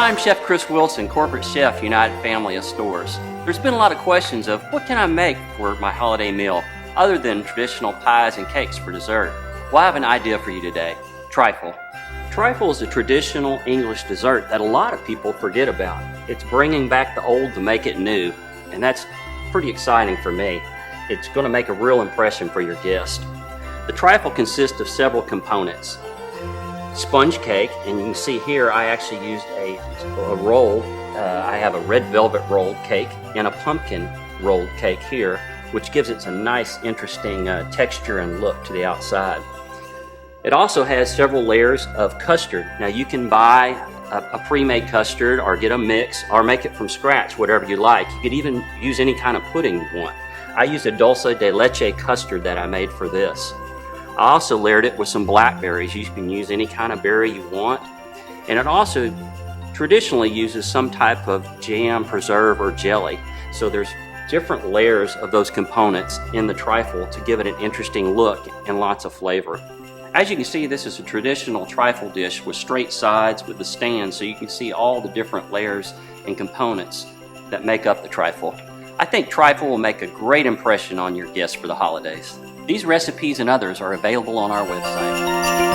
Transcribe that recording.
I'm Chef Chris Wilson, Corporate Chef, United Family of Stores. There's been a lot of questions of what can I make for my holiday meal other than traditional pies and cakes for dessert. Well, I have an idea for you today. Trifle. Trifle is a traditional English dessert that a lot of people forget about. It's bringing back the old to make it new, and that's pretty exciting for me. It's going to make a real impression for your guest. The trifle consists of several components. Sponge cake, and you can see here I actually used a roll. I have a red velvet rolled cake and a pumpkin rolled cake here, which gives it a nice, interesting texture and look to the outside. It also has several layers of custard. Now you can buy a pre-made custard or get a mix or make it from scratch, whatever you like. You could even use any kind of pudding you want. I used a dulce de leche custard that I made for this. I also layered it with some blackberries. You can use any kind of berry you want. And it also traditionally uses some type of jam, preserve, or jelly. So there's different layers of those components in the trifle to give it an interesting look and lots of flavor. As you can see, this is a traditional trifle dish with straight sides with the stand, so you can see all the different layers and components that make up the trifle. I think trifle will make a great impression on your guests for the holidays. These recipes and others are available on our website.